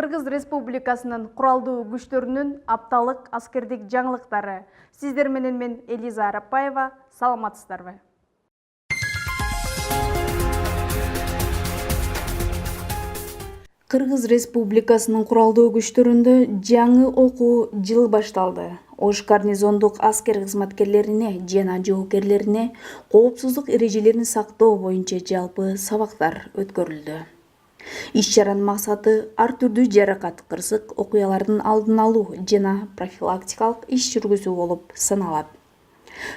Кыргыз Республикасынын куралдуу күчтөрүнүн апталык аскердик жаңылыктары. Сиздер менен мен Элиза Арапаева, саламатсыздарбы? Кыргыз Республикасынын куралдуу күчтөрүндө жаңы окуу жылы башталды. Ош гарнизондук аскер кызматкерлерине жана жоокерлерине коопсуздук эрежелерин сактоо боюнча жалпы сабактар өткөрүлдү. Иш-чаранын максаты ар түрдүү жаракат, кырсык окуялардын алдын алуу жана профилактикалык иш жүргүзүү болуп саналат.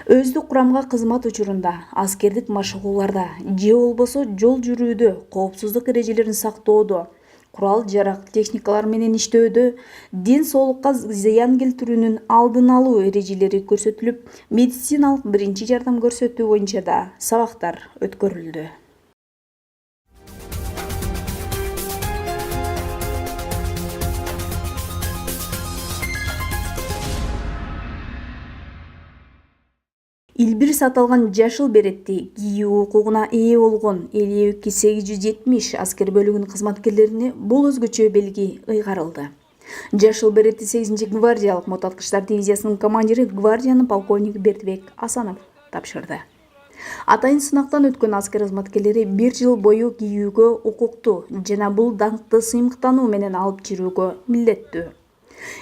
Өздүк курамга кызмат учурунда, аскердик машыгууларда же болбосо жол жүрүүдө коопсуздук эрежелерин сактоодо, курал-жарак техникалар менен иштөөдө, ден соолукка зыян келтирүүнүн алдын алуу эрежелери көрсөтүлүп, медициналык биринчи жардам көрсөтүү боюнча да сабактар өткөрүлдү. Илбир саталган жашыл беретти кийүү укугуна ээ болгон 52-870 аскер бөлүгүнүн кызматкерлерине бул өзгөчө белги ыйгарылды. Жашыл беретти 8-гвардиялык мотоаткычтар дивизиясынын командири гвардиянын полковниги Бердибек Асанов тапшырды. Атайын сынактан өткөн аскер кызматкерлери 1 жыл бою кийүүгө укуктуу жана бул даңкты сыймыктануу менен алып жүрүүгө милдеттүү.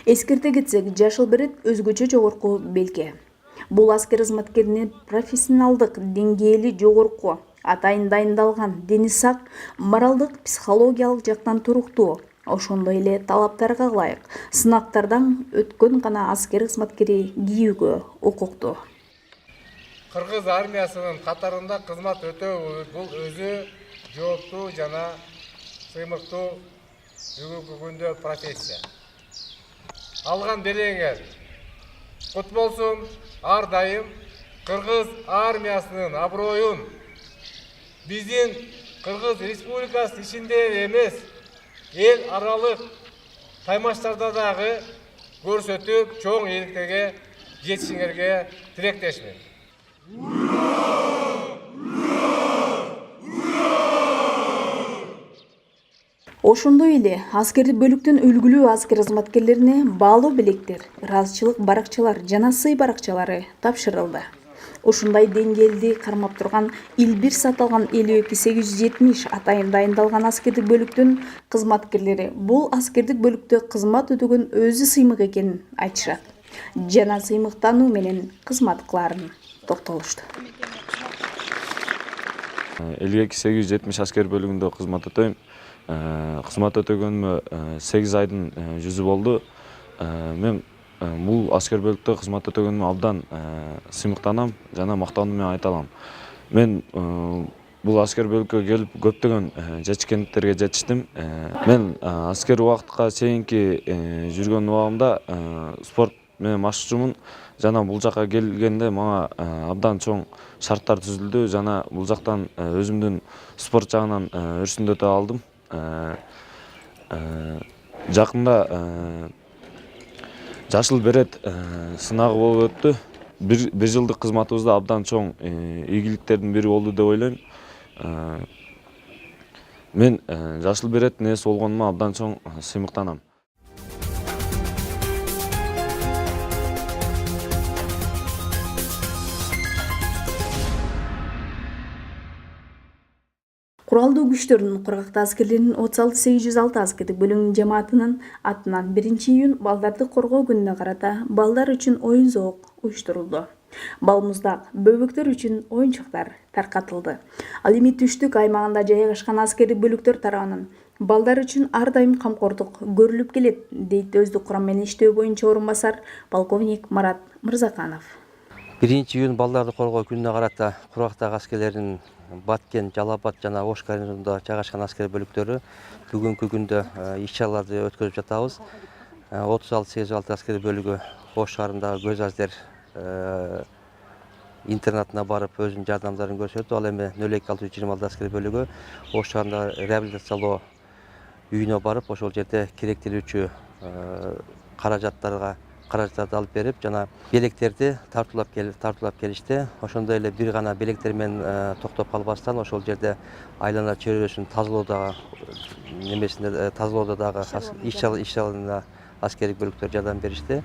Эскерте кетсек, жашыл берет өзгөчө жогорку белги. Бул аскер кызматкеринин профессионалдык деңгээли жогорку, атайын дайындалган, дени сак, моралдык, психологиялык жактан туруктуу, ошондой эле талаптарга ылайык сынактардан өткөн гана аскер кызматкери кийүүгө укуктуу. Кыргыз армиясынын катарында кызмат өтөө бул өзү жооптуу жана сыймыктуу бүгүнкү күндө профессия. Алган береңер кут болсун. Ар дайым Кыргыз армиясынын аброюн биздин Кыргыз Республикасы ичинде эмес, эл аралык таймаштарда дагы көрсөтүп, чоң ийгиликтерге жетишиңерге тилектешмин. Ошондой эле аскердик бөлүктүн үлгүлүү аскер кызматкерлерине баалуу белектер, ыраазычылык баракчалар жана сый баракчалары тапшырылды. Ушундай деңгээлди кармап турган Илбир саталган 52-870 атайын дайындалган аскердик бөлүктүн кызматкерлери бул аскердик бөлүктө кызмат өтөгөн өзү сыймык экенин айтышат жана сыймыктануу менен кызмат кылаарын токтолушту. 52-870 аскер бөлүгүндө кызмат өтөйм. Кызмат өтөгөнүмө 8 айдын жүзү болду. Мен бул аскер бөлүктө кызмат өтөгөнүмө абдан сыймыктанам жана мактануу менен айта алам. Мен бул аскер бөлүккө келип көптөгөн жетишкендиктерге жетиштим. Мен аскер убакытка чейинки жүргөн убагымда спорт менен машыгуучумун жана бул жака келгенде мага абдан чоң шарттар түзүлдү жана бул жактан өзүмдүн спорт жагынан өрсүндөтө алдым. Жакында жашыл берет сынагы болуп өттү. Бир жылдык кызматыбызда абдан чоң ийгиликтердин бири болду деп ойлойм. Мен жашыл береттин ээси болгонума абдан чоң сыймыктанам. Куралдуу күчтөрдүн кургакта аскерлеринин 36-806 аскердик бөлүгүнүн жамаатынын атынан 1-июнь балдарды коргоо күнүнө карата балдар үчүн оюн зоок уюштурулду. Балмуздак, бөбөктөр үчүн оюнчуктар таркатылды. Ал эми түштүк аймагында жайгашкан аскердик бөлүктөр тарабынан балдар үчүн ар дайым камкордук көрүлүп келет, дейт өздүк курам менен иштөө боюнча орун басар полковник Марат Мырзаканов. 1-июнь балдарды коргоо күнүнө карата кургактагы аскерлердин Баткен, Жалал-Абад жана Ош гарнизонунда жайгашкан аскер бөлүктөрү бүгүнкү күндө иш-чараларды өткөрүп жатабыз. 36-806 аскер бөлүгү Ош шаарындагы көз аздер интернатына барып өзүнүн жардамдарын көрсөтүп, ал эми 02-626 аскер бөлүгү Ош шаарындагы реабилитациялоо үйүнө барып, ошол жерде керектелүүчү каражаттарга каражаттарды алып берип, жана белектерди тартуулап келишти. Ошондой эле бир гана белектер менен токтоп калбастан ошол жерде айлана чөйрөсүн тазалоодо дагы иш-чараларына аскердик бөлүктөр жардам беришти.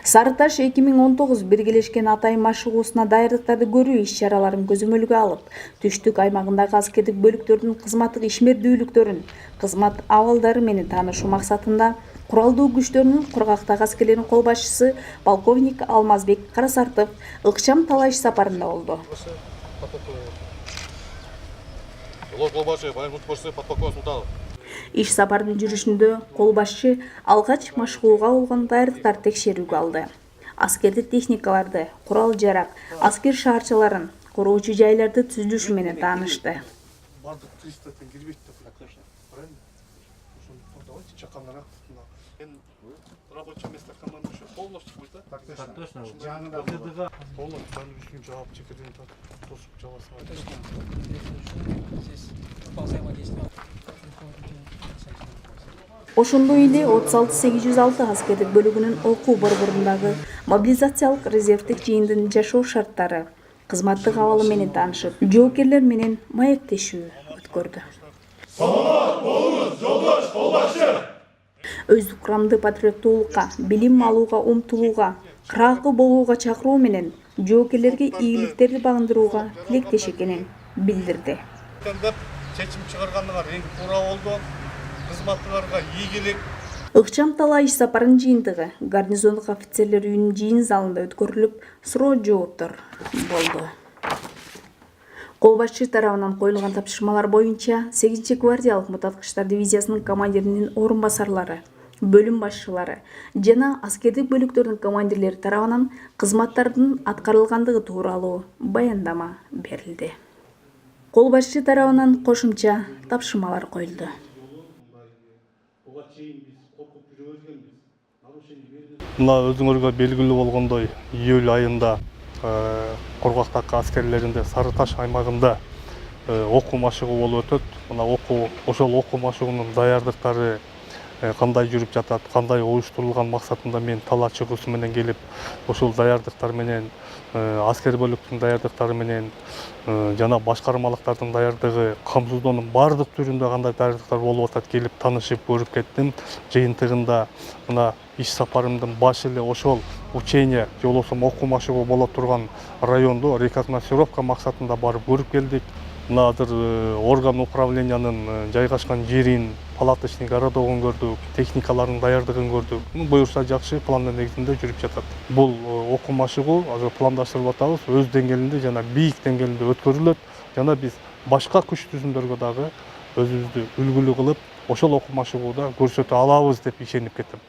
Сары Таш 2019 биргелешкен Атайын машыгуусуна даярдыктарды көрүү иш-чараларын көзөмөлгө алып, түштүк аймагындагы аскердик бөлүктөрдүн кызматтык ишмердүүлүктөрүн, кызмат абалдары менен таанышуу максатында куралдуу күчтөрүнүн кургактагы аскерлеринин кол башчысы полковник Алмазбек Карасартов ыкчам талаа иш сапарында болду. Иш сапардын жүрүшүндө кол башчы алгач машыгууга болгон даярдыктарды текшерүүгө алды. Аскердик техникаларды, курал-жарак, аскер шаарчаларын, короочу жайларды түзүлүшү менен таанышты. Рабочее место командующего полностью будет, да? Так точно. Полностью, үчүнчү жаап чекерден тосуп жабасың. Здесь взаимодействие. Ошондой эле 36806 аскердик бөлүгүнүн окуу борборундагы мобилизациялык резервдик жыйындын жашоо шарттары, кызматтык абалы менен таанышып, жоокерлер менен маектешүү өткөрдү. Саламат болуңуз, жолдош колбашчы! Өздүк курамдуу патриоттуулукка, билим алууга умтулууга, кыраакы болууга чакыруу менен жоокерлерге ийгиликтерди багындырууга тилектеш экенин билдирди. Чечим чыгаргандыгыңар эң туура болду. Кызматтыларга ийгилик. Ыкчам талаа иш сапарынын жыйынтыгы гарнизондук офицерлер үйүнүн жыйын залында өткөрүлүп, суроо жооптор болду. Кол башчы тарабынан коюлган тапшырмалар боюнча 8-гвардиялык мутаткычтар дивизиясынын командиринин орун басарлары, бөлүм башчылары жана аскердик бөлүктөрдүн командирлери тарабынан кызматтардын аткарылгандыгы тууралуу баяндама берилди. Кол башчы тарабынан кошумча тапшырмалар коюлду. Мына өзүңөргө белгилүү болгондой, июль айында Кургактагы аскерлеринде Сары Таш аймагында окуу машыгуу болуп өтөт. Мына ошол окуу машыгуунун даярдыктары кандай жүрүп жатат, кандай уюштурулган максатында мен талаа чыгуусу менен келип, ошол даярдыктар менен аскер бөлүктүн даярдыктары менен жана башкармалыктардын даярдыгы, камсыздоонун баардык түрүндө кандай даярдыктар болуп атат келип таанышып көрүп кеттим. Жыйынтыгында мына иш сапарымдын башы эле ошол учение, же болбосо окуу машыгуу боло турган районду рекогносцировка максатында барып көрүп келдик. Мына азыр орган управлениянын жайгашкан жерин, палаточный городогун көрдүк, техникалардын даярдыгын көрдүк. Буюрса жакшы пландын негизинде жүрүп жатат. Бул окуу машыгуу азыр пландаштырып атабыз, өз деңгээлинде жана бийик деңгээлинде өткөрүлөт. Жана биз башка күч түзүмдөргө дагы өзүбүздү үлгүлүү кылып, ошол окуу машыгууда көрсөтө алабыз деп ишенип кеттим.